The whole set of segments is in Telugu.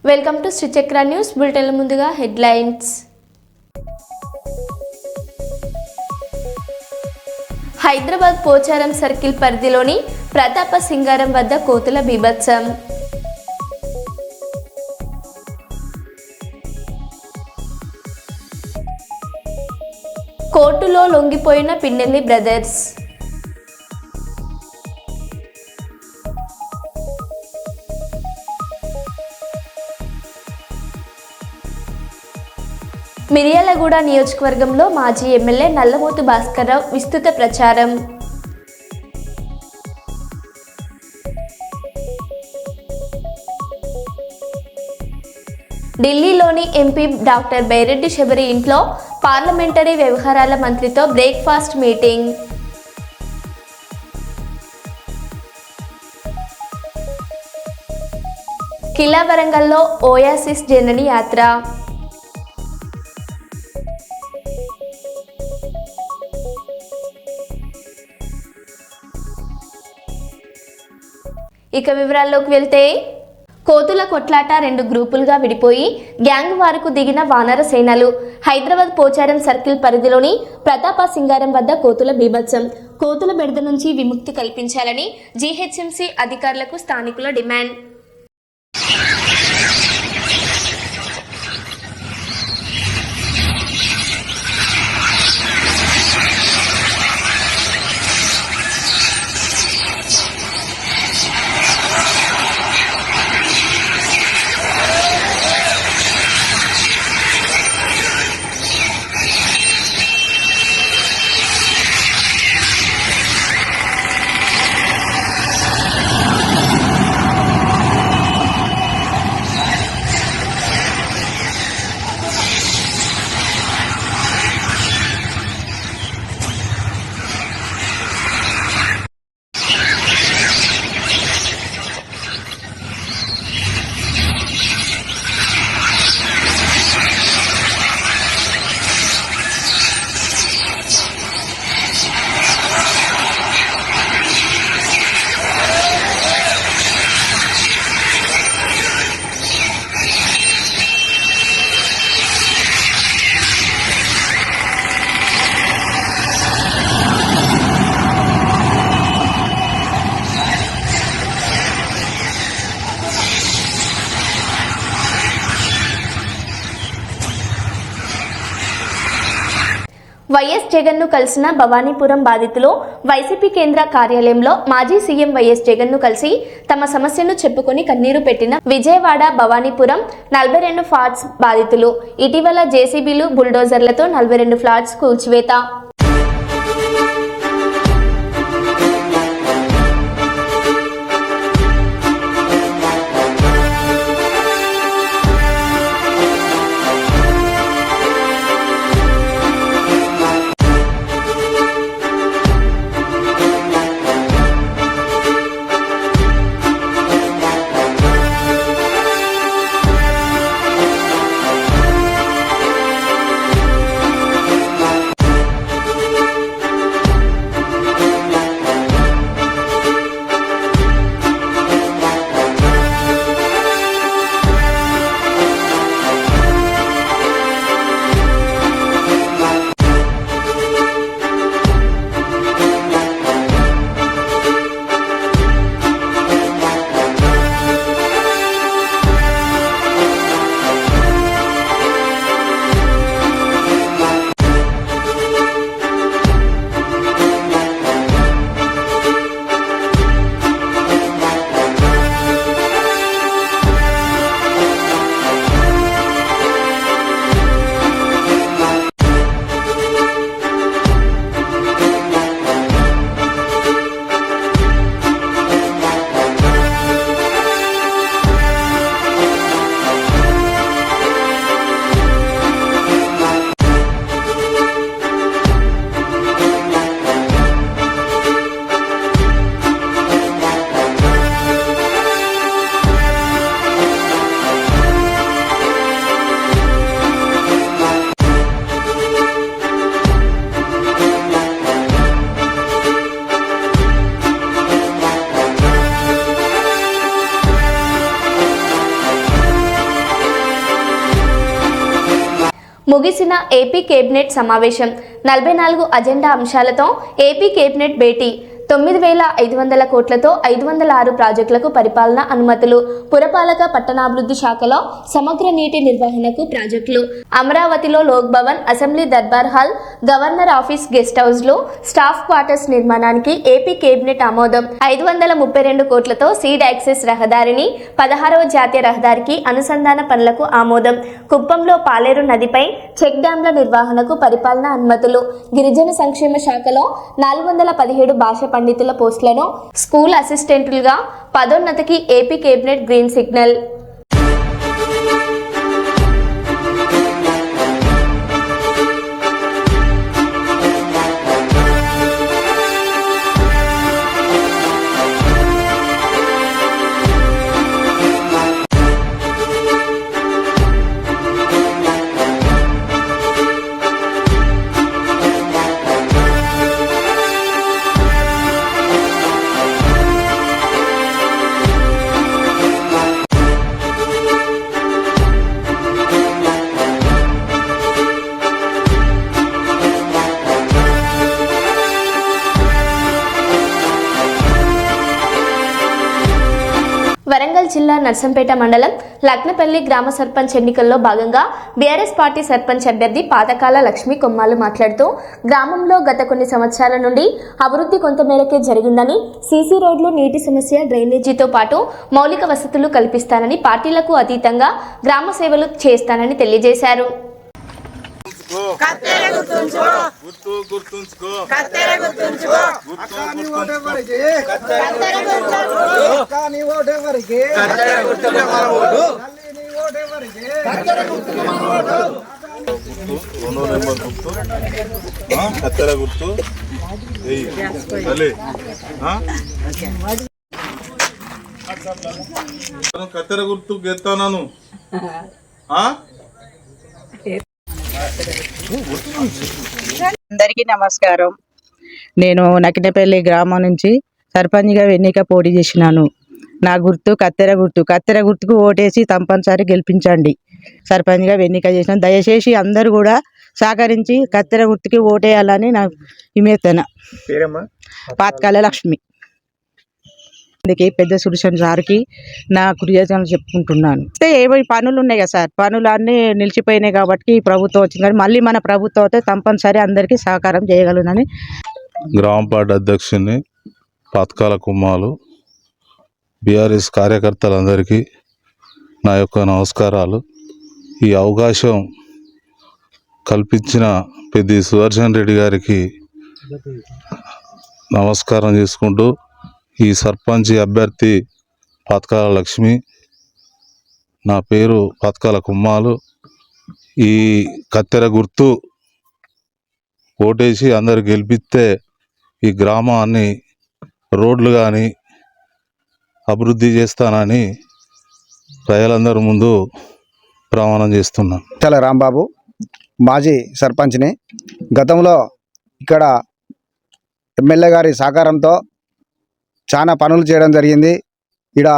Welcome to Sri Chakra news bulletin. ముందుగా హెడ్లైన్స్. హైదరాబాద్ పోచారం సర్కిల్ పరిధిలోని ప్రతాప సింగారం వద్ద కోతుల బీభత్సం. కోర్టులో లొంగిపోయిన పిన్నెల్లి బ్రదర్స్. మిర్యాలగూడ నియోజకవర్గంలో మాజీ ఎమ్మెల్యే నల్లమోతు భాస్కర్రావు విస్తృత ప్రచారం. ఢిల్లీలోని ఎంపీ డాక్టర్ బైరెడ్డి శబరి ఇంట్లో పార్లమెంటరీ వ్యవహారాల మంత్రితో బ్రేక్ఫాస్ట్ మీటింగ్. కిలా వరంగల్లో ఓయాసిస్ జనని యాత్ర. ఇక వివరాల్లోకి వెళ్తే, కోతుల కొట్లాట 2 గ్రూపులుగా విడిపోయి గ్యాంగ్ వారుకు దిగిన వానర సేనలు. హైదరాబాద్ పోచారం సర్కిల్ పరిధిలోని ప్రతాప సింగారం వద్ద కోతుల బీభత్సం. కోతుల బెడద నుంచి విముక్తి కల్పించాలని జీహెచ్ఎంసీ అధికారులకు స్థానికుల డిమాండ్. వైఎస్ జగన్ను కలిసిన భవానీపురం బాధితులు వైసీపీ కేంద్ర కార్యాలయంలో మాజీ సీఎం వైఎస్ జగన్ను కలిసి తమ సమస్యను చెప్పుకొని కన్నీరు పెట్టిన విజయవాడ భవానీపురం 42 ఫ్లాట్స్ బాధితులు. ఇటీవల జేసీబీలు బుల్డోజర్లతో 42 ఫ్లాట్స్ కూల్చివేత. ముగిసిన ఏపీ కేబినెట్ సమావేశం 44 అజెండా అంశాలతో ఏపీ కేబినెట్ భేటీ 9,500 కోట్లతో 506 ప్రాజెక్టులకు పరిపాలన అనుమతులు. పురపాలక పట్టణాభివృద్ధి శాఖలో సమగ్ర నీటి నిర్వహణకు ప్రాజెక్టులు. అమరావతిలో Lok Bhavan, assembly Darbar hall, governor office guest హౌస్లు, స్టాఫ్ క్వార్టర్స్ నిర్మాణానికి ఏపీ కేబినెట్ ఆమోదం. 532 కోట్లతో సీడ్ యాక్సెస్ రహదారిని 16వ జాతీయ రహదారికి అనుసంధాన పనులకు ఆమోదం. కుప్పంలో పాలేరు నదిపై చెక్ డ్యాంల నిర్వహణకు పరిపాలన అనుమతులు. గిరిజన సంక్షేమ శాఖలో 417 భాష పండితుల పోస్టులను స్కూల్ అసిస్టెంట్లుగా పదోన్నతికి AP cabinet green signal. Warangal జిల్లా నర్సంపేట మండలం లక్నపల్లి గ్రామ సర్పంచ్ ఎన్నికల్లో భాగంగా బీఆర్ఎస్ పార్టీ సర్పంచ్ అభ్యర్థి పాతకాల లక్ష్మి కొమ్మాలు మాట్లాడుతూ గ్రామంలో గత కొన్ని సంవత్సరాల నుండి అభివృద్ధి కొంతమేరకే జరిగిందని, సీసీ రోడ్లు, నీటి సమస్య, డ్రైనేజీతో పాటు మౌలిక వసతులు కల్పిస్తానని, పార్టీలకు అతీతంగా గ్రామ సేవలు చేస్తానని తెలియజేశారు. కత్తెర గుర్తు గెత్తాను. అందరికీ నమస్కారం. నేను నకినపల్లి గ్రామం నుంచి సర్పంచ్గా ఎన్నిక పోటీ చేసినాను. నా గుర్తు కత్తెర గుర్తు. కత్తెర గుర్తుకు ఓటేసి తప్పనిసరి గెలిపించండి. సర్పంచ్గా ఎన్నిక చేసినాను. దయచేసి అందరూ కూడా సహకరించి కత్తెర గుర్తుకి ఓటేయాలని నా విమేతన. పాతకాల లక్ష్మి. అందుకే పెద్ద సురేషన్ సార్కి నా కృతజ్ఞతలు చెప్పుకుంటున్నాను. అయితే ఏవో పనులు ఉన్నాయి కదా సార్, పనులు అన్నీ నిలిచిపోయినాయి కాబట్టి ప్రభుత్వం వచ్చింది. కానీ మళ్ళీ మన ప్రభుత్వం అయితే తప్పనిసరి అందరికీ సహకారం చేయగలనని. గ్రామ పార్టీ అధ్యక్షుని పాతకాల కుమ్మాలు. బీఆర్ఎస్ కార్యకర్తలందరికీ నా యొక్క నమస్కారాలు. ఈ అవకాశం కల్పించిన పెద్ది సుదర్శన్ రెడ్డి గారికి నమస్కారం చేసుకుంటూ, ఈ సర్పంచ్ అభ్యర్థి పాతకాల లక్ష్మి, నా పేరు పాతకాల కుమ్మాలు. ఈ కత్తెర గుర్తు ఓటేసి అందరు గెలిపిస్తే ఈ గ్రామాన్ని రోడ్లు కానీ అభివృద్ధి చేస్తానని ప్రజలందరి ముందు ప్రమాణం చేస్తున్నాను. చాలా రాంబాబు, మాజీ సర్పంచ్ని. గతంలో ఇక్కడ ఎమ్మెల్యే గారి సహకారంతో చాలా పనులు చేయడం జరిగింది. ఇక్కడ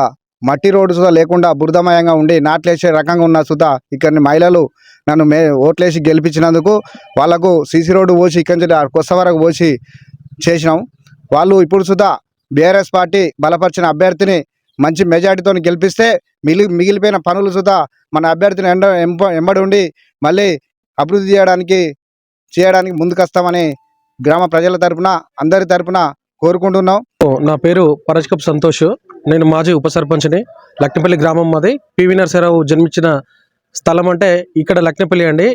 మట్టి రోడ్డు సుధా లేకుండా బురదమయంగా ఉండి నాట్లేసే రకంగా ఉన్న సుధా ఇక్కడిని మహిళలు నన్ను ఓట్లేసి గెలిపించినందుకు వాళ్లకు సీసీ రోడ్డు పోసి ఇక్కడి నుంచి కొత్త వరకు పోసి చేసినాం. వాళ్ళు ఇప్పుడు సుధా బీఆర్ఎస్ పార్టీ బలపరిచిన అభ్యర్థిని మంచి మెజార్టీతో గెలిపిస్తే మిగిలిపోయిన పనులు సుధా మన అభ్యర్థిని ఎంబడి ఉండి మళ్ళీ అభివృద్ధి చేయడానికి ముందుకొస్తామని గ్రామ ప్రజల తరపున అందరి తరపున కోరుకుంటున్నాం. నా పేరు పరజ్కప్ సంతోష్. నేను మాజీ ఉప సర్పంచ్ని. లక్నపల్లి గ్రామం మాది. పివి నరసరావు జన్మించిన స్థలం అంటే ఇక్కడ లక్నపల్లి అండి.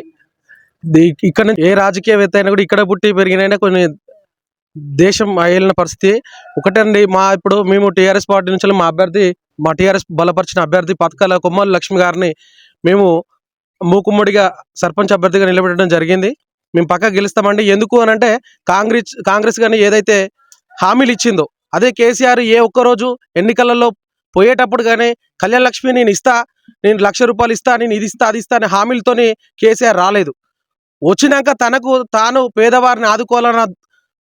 ఇక్కడ నుంచి ఏ రాజకీయవేత్త అయినా కూడా ఇక్కడ పుట్టి పెరిగినైనా కొన్ని దేశం వెళ్ళిన పరిస్థితి ఒకటండి. ఇప్పుడు మేము టీఆర్ఎస్ పార్టీ నుంచి మా టీఆర్ఎస్ బలపరిచిన అభ్యర్థి పాతకాల కొమ్మాల లక్ష్మి గారిని మేము మూకుమ్మడిగా సర్పంచ్ అభ్యర్థిగా నిలబెట్టడం జరిగింది. మేము పక్కా గెలుస్తామండి. ఎందుకు అని అంటే కాంగ్రెస్ కానీ ఏదైతే హామీలు ఇచ్చిందో అదే కేసీఆర్ ఏ ఒక్కరోజు ఎన్నికలలో పోయేటప్పుడు కానీ కళ్యాణ లక్ష్మి నేను ఇస్తా, నేను ₹1,00,000 ఇస్తా, నేను ఇది ఇస్తా అది ఇస్తా అనే హామీలతోని కేసీఆర్ రాలేదు. వచ్చినాక తాను పేదవారిని ఆదుకోవాలన్న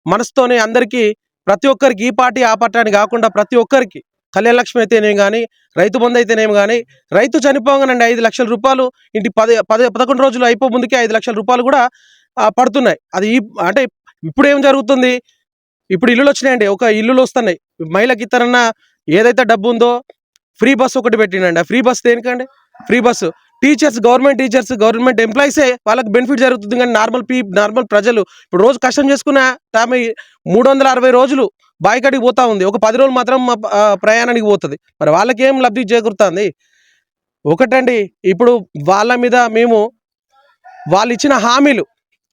మనసుతోనే అందరికీ ప్రతి ఒక్కరికి ఈ పార్టీ ఆ పార్టీ అని కాకుండా ప్రతి ఒక్కరికి కళ్యాణ లక్ష్మి అయితేనేమి కానీ, రైతు బంధు అయితేనేమి కానీ, రైతు చనిపోగానండి 5 లక్షల రూపాయలు ఇంటి 11 రోజులు అయిపో ముందుకే 5 లక్షల రూపాయలు కూడా పడుతున్నాయి. అది అంటే ఇప్పుడు ఏం జరుగుతుంది, ఇప్పుడు ఇల్లులు వచ్చినాయండి, ఒక ఇల్లులు వస్తున్నాయి, మహిళకి ఇతరన్న ఏదైతే డబ్బు ఉందో ఫ్రీ బస్సు ఒకటి పెట్టినండి. ఆ ఫ్రీ బస్సు దేనికండి? ఫ్రీ బస్సు టీచర్స్, గవర్నమెంట్ ఎంప్లాయీసే వాళ్ళకి బెనిఫిట్ జరుగుతుంది. కానీ నార్మల్ ప్రజలు ఇప్పుడు రోజు కష్టం చేసుకున్న ఆమె 360 రోజులు బాయికాడికి పోతా ఉంది, ఒక 10 రోజులు మాత్రం ప్రయాణానికి పోతుంది. మరి వాళ్ళకి ఏం లబ్ధి చేకూరుతుంది? ఒకటండి, ఇప్పుడు వాళ్ళ మీద వాళ్ళు ఇచ్చిన హామీలు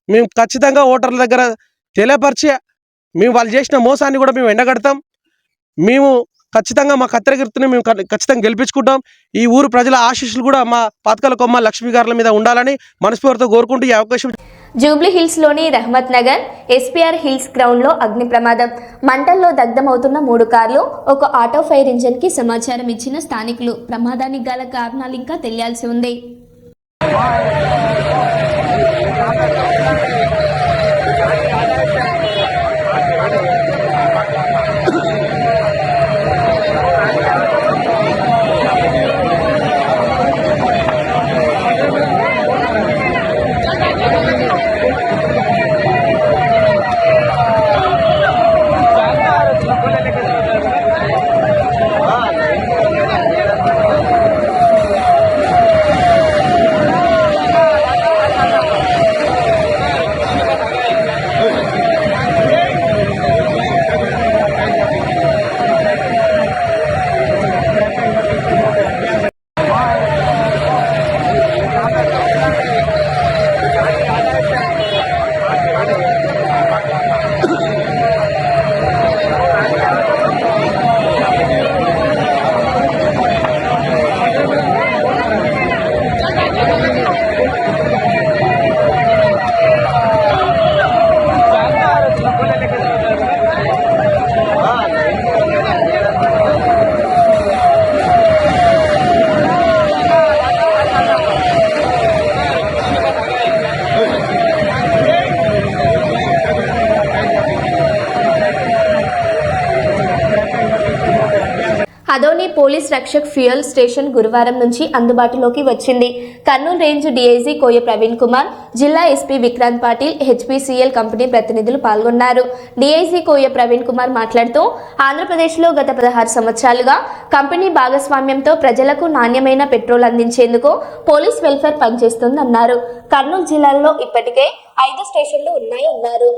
మేము ఖచ్చితంగా ఓటర్ల దగ్గర తెలియపరిచి మేము వాళ్ళు చేసిన మోసాన్ని కూడా మేము ఎండగడతాం. మేము ఖచ్చితంగా మా కత్తెర గుర్తుని మేము ఖచ్చితంగా గెలిపించుకుంటాం. ఈ ఊరు ప్రజల ఆశీస్సులు కూడా మా పాతకాల కొమ్మ లక్ష్మీ గారుల మీద ఉండాలని మనస్ఫూర్తితో కోరుకుంటూ ఈ అవకాశం. జూబ్లీ హిల్స్లోని రహమత్ నగర్ ఎస్పీఆర్ హిల్స్ గ్రౌండ్లో అగ్ని ప్రమాదం. మంటల్లో దగ్ధమవుతున్న 3 కార్లు, ఒక ఆటో ఫైర్ ఇంజన్కి సమాచారం ఇచ్చిన స్థానికులు. ప్రమాదానికి గల కారణాలు ఇంకా తెలియాల్సి ఉంది. Adoni police Rakshak fuel station గురువారం నుంచి అందుబాటులోకి వచ్చింది. కర్నూలు రేంజ్ డీఐజీ కోయ ప్రవీణ్ కుమార్, జిల్లా SP Vikrant Patil, HPCL company ప్రతినిధులు పాల్గొన్నారు. డీఐజీ కోయ ప్రవీణ్ కుమార్ మాట్లాడుతూ ఆంధ్రప్రదేశ్లో గత 16 సంవత్సరాలుగా కంపెనీ భాగస్వామ్యంతో ప్రజలకు నాణ్యమైన పెట్రోల్ అందించేందుకు పోలీస్ వెల్ఫేర్ పనిచేస్తుందన్నారు. కర్నూలు జిల్లాలో ఇప్పటికే 5 స్టేషన్లు ఉన్నాయన్నారు.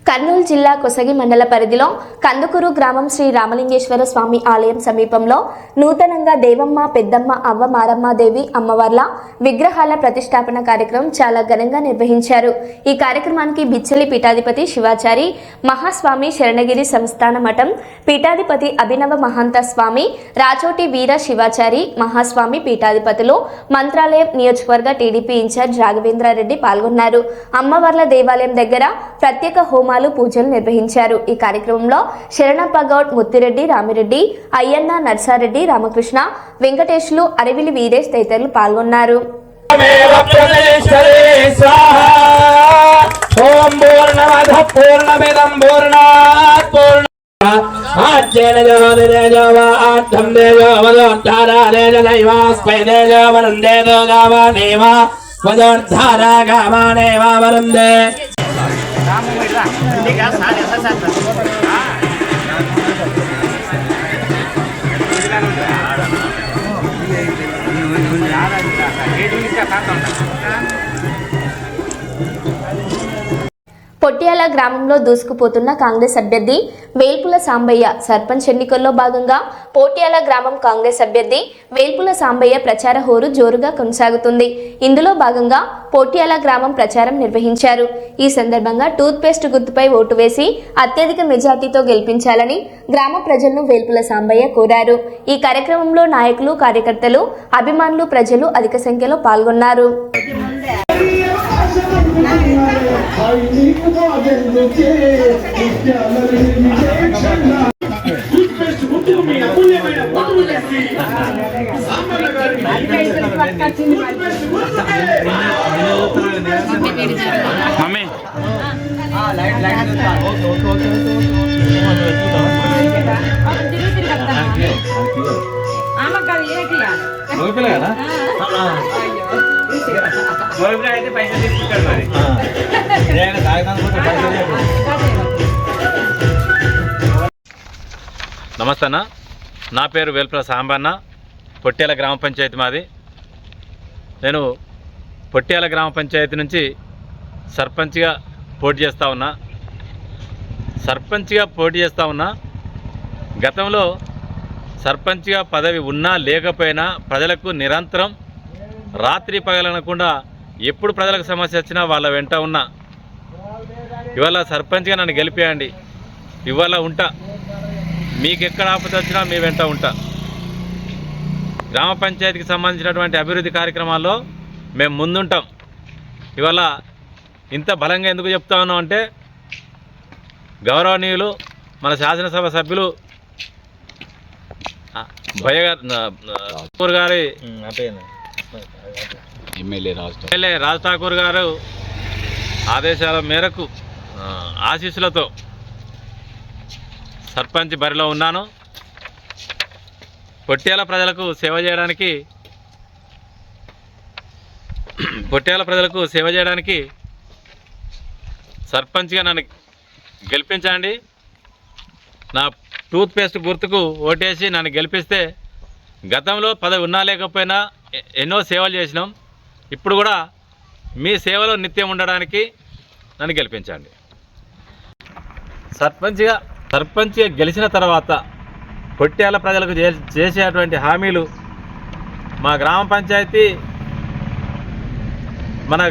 కర్నూలు జిల్లా కొసగి మండల పరిధిలో కందుకూరు గ్రామం శ్రీ రామలింగేశ్వర స్వామి ఆలయం సమీపంలో నూతనంగా దేవమ్మ, పెద్దమ్మ, అవ్వ మారమ్మ దేవి అమ్మవార్ల విగ్రహాల ప్రతిష్టాపన కార్యక్రమం చాలా ఘనంగా నిర్వహించారు. ఈ కార్యక్రమానికి బిచ్చలి పీఠాధిపతి శివాచారి మహాస్వామి, శరణగిరి సంస్థాన మఠం పీఠాధిపతి అభినవ మహాంత స్వామి, రాచోటి వీర శివాచారి మహాస్వామి పీఠాధిపతులు, మంత్రాలయం నియోజకవర్గ టీడీపీ ఇన్ఛార్జ్ రాఘవేంద్రారెడ్డి పాల్గొన్నారు. అమ్మవార్ల దేవాలయం దగ్గర ప్రత్యేక హోమాలు, పూజలు నిర్వహించారు. ఈ కార్యక్రమంలో శరణప్ప గౌడ్, ముత్తిరెడ్డి, రామిరెడ్డి, అయ్యన్న, నర్సారెడ్డి, రామకృష్ణ, వెంకటేశ్లు, అరవిలి వీరేష్ తదితరులు పాల్గొన్నారు. పొట్యాల గ్రామంలో దూసుకుపోతున్న కాంగ్రెస్ అభ్యర్థి వేల్పుల సాంబయ్య సర్పంచ్ ఎన్నికల్లో భాగంగా పొట్యాల గ్రామం కాంగ్రెస్ అభ్యర్థి వేల్పుల సాంబయ్య ప్రచార హోరు జోరుగా కొనసాగుతుంది. ఇందులో భాగంగా పొట్యాల గ్రామం ప్రచారం నిర్వహించారు. ఈ సందర్భంగా టూత్ పేస్ట్ గుర్తుపై ఓటు వేసి అత్యధిక మెజార్టీతో గెలిపించాలని గ్రామ ప్రజలను వేల్పుల సాంబయ్య కోరారు. ఈ కార్యక్రమంలో నాయకులు, కార్యకర్తలు, అభిమానులు, ప్రజలు అధిక సంఖ్యలో పాల్గొన్నారు. మమ్మీ అయితే పైసలు తీసుకుంటాడు మరి నమస్తే అన్న, నా పేరు వేల్పుల సాంబన్న. పొట్యాల గ్రామ పంచాయతీ మాది. నేను పొట్యాల గ్రామ పంచాయతీ నుంచి సర్పంచ్గా పోటీ చేస్తూ ఉన్నా. గతంలో సర్పంచ్గా పదవి ఉన్నా లేకపోయినా ప్రజలకు నిరంతరం రాత్రి పగలనకుండా ఎప్పుడు ప్రజలకు సమస్య వచ్చినా వాళ్ళ వెంట ఉన్నా. ఇవాళ సర్పంచ్గా నన్ను గెలిపేయండి, ఇవాళ ఉంటా, మీకు ఎక్కడ ఆపద వచ్చినా మీ వెంట ఉంటా. గ్రామ పంచాయతీకి సంబంధించినటువంటి అభివృద్ధి కార్యక్రమాల్లో మేము ముందుంటాం. ఇవాళ ఇంత బలంగా ఎందుకు చెప్తా ఉన్నాం అంటే, గౌరవనీయులు మన శాసనసభ సభ్యులు ఠాకూర్ గారి ఎమ్మెల్యే రాజ్ ఠాకూర్ గారు ఆదేశాల మేరకు ఆశీస్సులతో సర్పంచ్ బరిలో ఉన్నాను. పొట్యాల ప్రజలకు సేవ చేయడానికి సర్పంచ్గా నన్ను గెలిపించండి. నా టూత్ పేస్ట్ గుర్తుకు ఓటేసి నన్ను గెలిపిస్తే గతంలో పదవి ఉన్నా లేకపోయినా ఎన్నో సేవలు చేసినాం. ఇప్పుడు కూడా మీ సేవలో నిత్యం ఉండడానికి నన్ను గెలిపించండి. సర్పంచ్గా గెలిచిన తర్వాత పొట్యాల ప్రజలకు చేసేటువంటి హామీలు, మా గ్రామ పంచాయతీ మన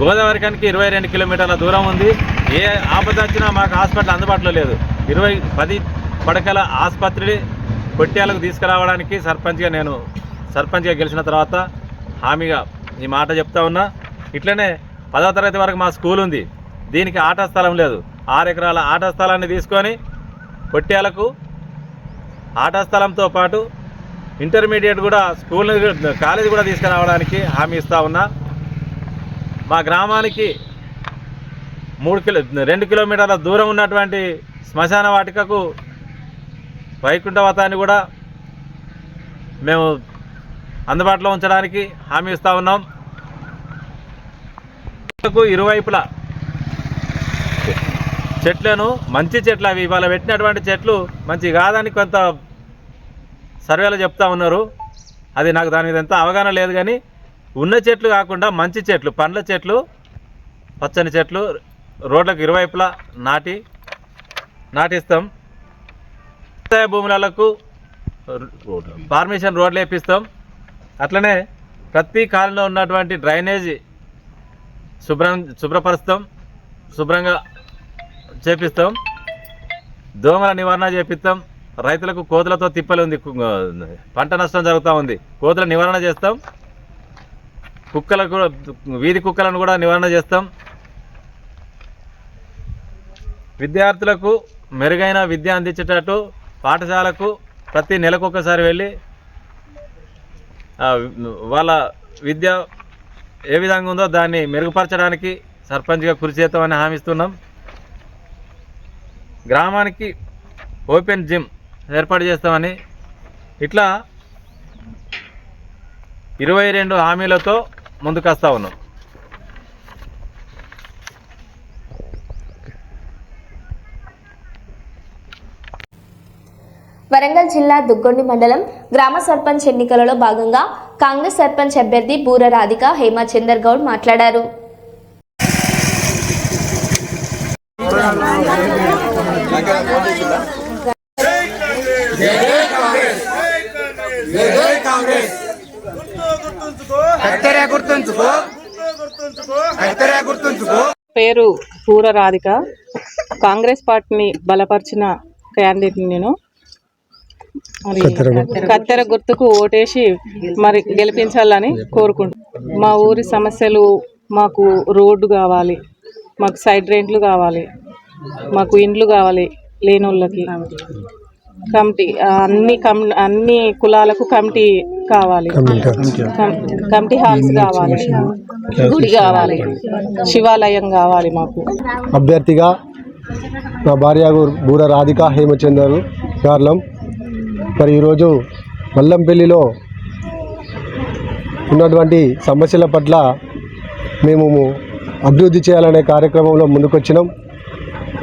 గోదావరికానికి 22 కిలోమీటర్ల దూరం ఉంది. ఏ ఆపద వచ్చినా మాకు హాస్పిటల్ అందుబాటులో లేదు. 10 పడకల ఆసుపత్రి పొట్యాలకు తీసుకురావడానికి సర్పంచ్గా గెలిచిన తర్వాత హామీగా ఈ మాట చెప్తా ఉన్నా. ఇట్లనే 10వ తరగతి వరకు మా స్కూల్ ఉంది. దీనికి ఆట స్థలం లేదు. 6 ఎకరాల ఆట స్థలాన్ని తీసుకొని పొట్యాలకు ఆట స్థలంతో పాటు ఇంటర్మీడియట్ కూడా కాలేజీ కూడా తీసుకురావడానికి హామీ ఇస్తూ ఉన్నా. మా గ్రామానికి 2 కిలోమీటర్ల దూరం ఉన్నటువంటి శ్మశాన వాటికకు వైకుంఠవతాన్ని కూడా మేము అందుబాటులో ఉంచడానికి హామీ ఇస్తూ ఉన్నాం. ఇరువైపులా చెట్లను, మంచి చెట్లు, అవి ఇవాళ పెట్టినటువంటి చెట్లు మంచి కాదని కొంత సర్వేలో చెప్తా ఉన్నారు. అది నాకు దాని మీద ఎంత అవగాహన లేదు. కానీ ఉన్న చెట్లు కాకుండా మంచి చెట్లు, పండ్ల చెట్లు, పచ్చని చెట్లు రోడ్లకు ఇరువైపులా నాటిస్తాం. వ్యవసాయ భూములకు పర్మిషన్ రోడ్లు వేపిస్తాం. అట్లనే ప్రతి కాలంలో ఉన్నటువంటి డ్రైనేజీ శుభ్రపరుస్తాం, శుభ్రంగా చేపిస్తాం. దోమల నివారణ చేపిస్తాం. రైతులకు కోతులతో తిప్పలు ఉంది, పంట నష్టం జరుగుతూ ఉంది. కోతుల నివారణ చేస్తాం. కుక్కలకు, వీధి కుక్కలను కూడా నివారణ చేస్తాం. విద్యార్థులకు మెరుగైన విద్య అందించేటట్టు పాఠశాలకు ప్రతి నెలకొకసారి వెళ్ళి వాళ్ళ విద్య ఏ విధంగా ఉందో దాన్ని మెరుగుపరచడానికి సర్పంచ్గా కృషి చేస్తామని హామీ ఇస్తున్నాం. గ్రామానికి ఓపెన్ జిమ్ ఏర్పాటు చేస్తామని, ఇట్లా 22 హామీలతో ముందుకు వస్తూ ఉన్నాం. వరంగల్ జిల్లా దుగ్గొండి మండలం గ్రామ సర్పంచ్ ఎన్నికలలో భాగంగా కాంగ్రెస్ సర్పంచ్ అభ్యర్థి బూర రాధిక హేమచందర్ గౌడ్ మాట్లాడారు. పేరు బూర రాధిక. కాంగ్రెస్ పార్టీని బలపరిచిన క్యాండిడేట్ని నేను. మరి కత్తెర గుర్తుకు ఓటేసి మరి గెలిపించాలని కోరుకుంటున్నాను. మా ఊరి సమస్యలు, మాకు రోడ్డు కావాలి, మాకు సైడ్ రెంట్లు కావాలి, మాకు ఇండ్లు కావాలి లేనోళ్ళకి, కమిటీ అన్ని కులాలకు కమిటీ కావాలి, కమిటీ హాల్స్ కావాలి, గుడి కావాలి, శివాలయం కావాలి మాకు. అభ్యర్థిగా నా భార్య బూర రాధిక హేమచందరు గార్లం. మరి ఈరోజు మల్లంపల్లిలో ఉన్నటువంటి సమస్యల పట్ల మేము అభివృద్ధి చేయాలనే కార్యక్రమంలో ముందుకొచ్చినాం.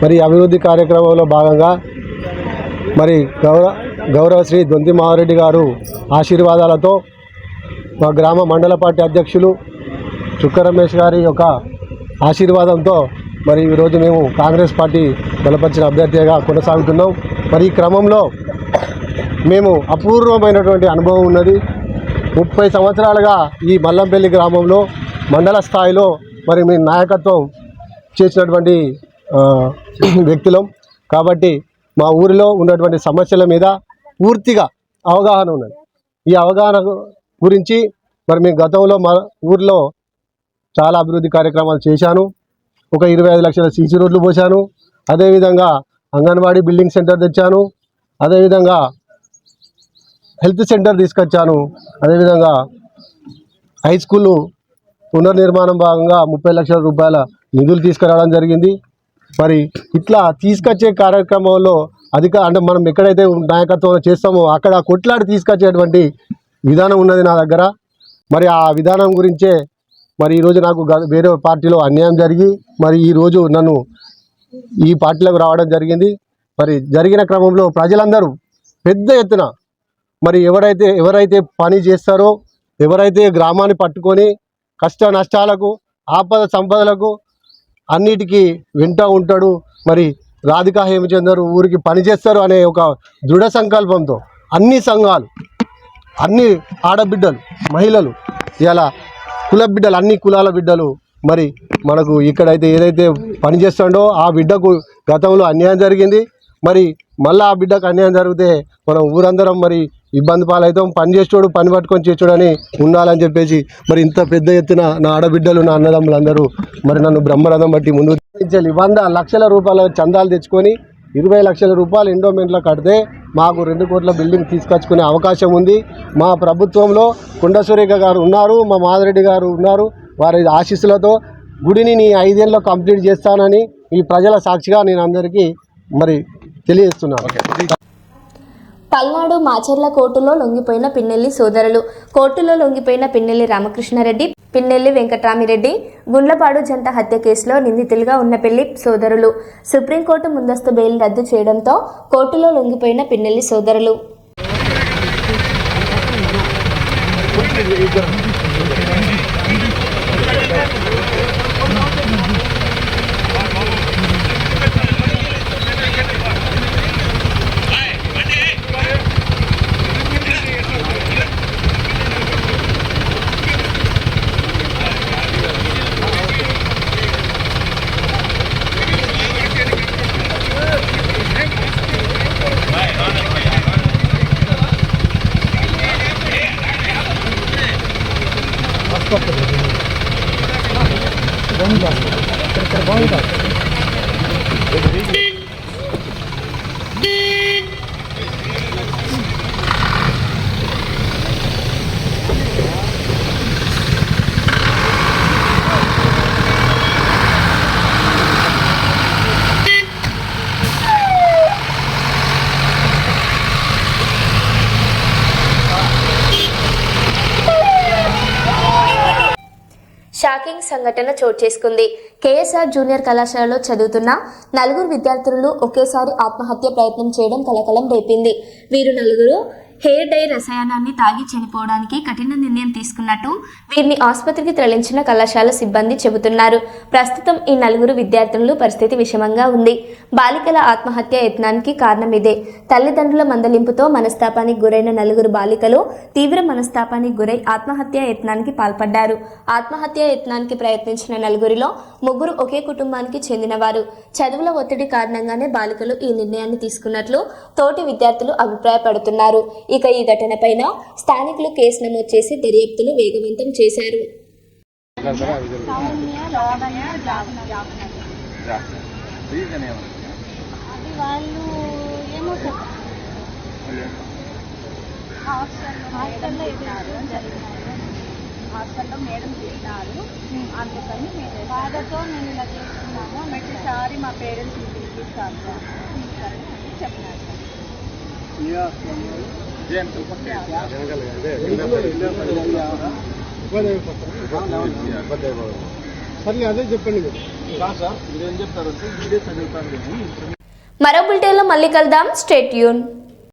మరి అభివృద్ధి కార్యక్రమంలో భాగంగా మరి గౌరవ శ్రీ దొంతి మాహారెడ్డి గారు ఆశీర్వాదాలతో మా గ్రామ మండల పార్టీ అధ్యక్షులు చుక్క రమేష్ గారి యొక్క ఆశీర్వాదంతో మరి ఈరోజు మేము కాంగ్రెస్ పార్టీ బలపరిచిన అభ్యర్థిగా కొనసాగుతున్నాం. మరి ఈ క్రమంలో మేము అపూర్వమైనటువంటి అనుభవం ఉన్నది. 30 సంవత్సరాలుగా ఈ మల్లంపల్లి గ్రామంలో మండల స్థాయిలో మరి మీ నాయకత్వం చేసినటువంటి వ్యక్తులం కాబట్టి మా ఊరిలో ఉన్నటువంటి సమస్యల మీద పూర్తిగా అవగాహన ఉన్నది. ఈ అవగాహన గురించి మరి మేము గతంలో మా ఊరిలో చాలా అభివృద్ధి కార్యక్రమాలు చేశాను. ఒక 25 లక్షల సీసీ రోడ్లు పోశాను. అదేవిధంగా అంగన్వాడీ బిల్డింగ్ సెంటర్ తెచ్చాను. అదేవిధంగా హెల్త్ సెంటర్ తీసుకొచ్చాను. అదేవిధంగా హై స్కూళ్ళు పునర్నిర్మాణం భాగంగా 30 లక్షల రూపాయల నిధులు తీసుకురావడం జరిగింది. మరి ఇట్లా తీసుకొచ్చే కార్యక్రమంలో అంటే మనం ఎక్కడైతే నాయకత్వం చేస్తామో అక్కడ కొట్లాడి తీసుకొచ్చేటువంటి విధానం ఉన్నది నా దగ్గర. మరి ఆ విధానం గురించే మరి ఈరోజు నాకు వేరే పార్టీలో అన్యాయం జరిగి మరి ఈరోజు నన్ను ఈ పార్టీలోకి రావడం జరిగింది. మరి జరిగిన క్రమంలో ప్రజలందరూ పెద్ద ఎత్తున మరి ఎవరైతే పని చేస్తారో, ఎవరైతే గ్రామాన్ని పట్టుకొని కష్ట నష్టాలకు, ఆపద సంపదలకు అన్నిటికీ వెంట ఉంటాడు, మరి రాధికా హేమచందర్ ఊరికి పనిచేస్తారు అనే ఒక దృఢ సంకల్పంతో అన్ని సంఘాలు, అన్ని ఆడబిడ్డలు, మహిళలు, ఇలా కుల బిడ్డలు, అన్ని కులాల బిడ్డలు మరి మనకు ఇక్కడైతే ఏదైతే పనిచేస్తుండో ఆ బిడ్డకు గతంలో అన్యాయం జరిగింది. మరి మళ్ళీ ఆ బిడ్డకు అన్యాయం జరిగితే మనం ఊరందరం మరి ఇబ్బంది పాలవుతాం. పని చేసేవాడు పని పట్టుకొని చేసేవాడని ఉండాలని చెప్పేసి మరి ఇంత పెద్ద ఎత్తున నా ఆడబిడ్డలు, నా అన్నదమ్ములు అందరూ మరి నన్ను బ్రహ్మరథం బట్టి ముందు 100 లక్షల రూపాయల చందాలు తెచ్చుకొని 20 లక్షల రూపాయలు ఎండోమెంట్లో కడితే మాకు 2 కోట్ల బిల్డింగ్ తీసుకొచ్చుకునే అవకాశం ఉంది. మా ప్రభుత్వంలో కొండ సురేఖ గారు ఉన్నారు, మా మాధరెడ్డి గారు ఉన్నారు. వారి ఆశీస్సులతో గుడిని 5 ఏళ్ళలో కంప్లీట్ చేస్తానని ఈ ప్రజల సాక్షిగా నేను అందరికీ మరి తెలియజేస్తున్నాను. పల్నాడు మాచర్ల కోర్టులో లొంగిపోయిన పిన్నెల్లి సోదరులు. కోర్టులో లొంగిపోయిన పిన్నెల్లి రామకృష్ణారెడ్డి, పిన్నెల్లి వెంకట్రామిరెడ్డి గుండ్లపాడు జంట హత్య కేసులో నిందితులుగా ఉన్న పెళ్లి సోదరులు. సుప్రీంకోర్టు ముందస్తు బెయిల్ రద్దు చేయడంతో కోర్టులో లొంగిపోయిన పిన్నెల్లి సోదరులు. షాకింగ్ సంఘటన చోటు చేసుకుంది. కేఎస్ఆర్ జూనియర్ కళాశాలలో చదువుతున్న 4 విద్యార్థులు ఒకేసారి ఆత్మహత్య ప్రయత్నం చేయడం కలకలం రేపింది. వీరు 4 హెయిర్ డై రసాయనాన్ని తాగి చనిపోవడానికి కఠిన నిర్ణయం తీసుకున్నట్టు వీరిని ఆసుపత్రికి తరలించిన కళాశాల సిబ్బంది చెబుతున్నారు. ప్రస్తుతం ఈ 4 విద్యార్థులు పరిస్థితి విషమంగా ఉంది. బాలికల ఆత్మహత్య యత్నానికి కారణం ఇదే. తల్లిదండ్రుల మందలింపుతో మనస్తాపానికి గురైన 4 బాలికలు తీవ్ర మనస్తాపానికి గురై ఆత్మహత్య యత్నానికి పాల్పడ్డారు. ఆత్మహత్య యత్నానికి ప్రయత్నించిన 4లో 3 ఒకే కుటుంబానికి చెందినవారు. చదువుల ఒత్తిడి కారణంగానే బాలికలు ఈ నిర్ణయాన్ని తీసుకున్నట్లు తోటి విద్యార్థులు అభిప్రాయపడుతున్నారు. ఇక ఈ ఘటనపైన స్థానికులు కేసు నమోదు చేసి దర్యాప్తును వేగవంతం చేశారు. హాస్పిటల్లో మేడం చెప్పినారు, అందుకని మేము బాధతో నేను ఇలా చేస్తున్నాము. ప్రతిసారి మా పేరెంట్స్ని పిలిపిస్తాను అని చెప్పినారు. అదే చెప్పండి. మరో బులెటిన్లో మళ్ళీ కలుద్దాం. Stay tune.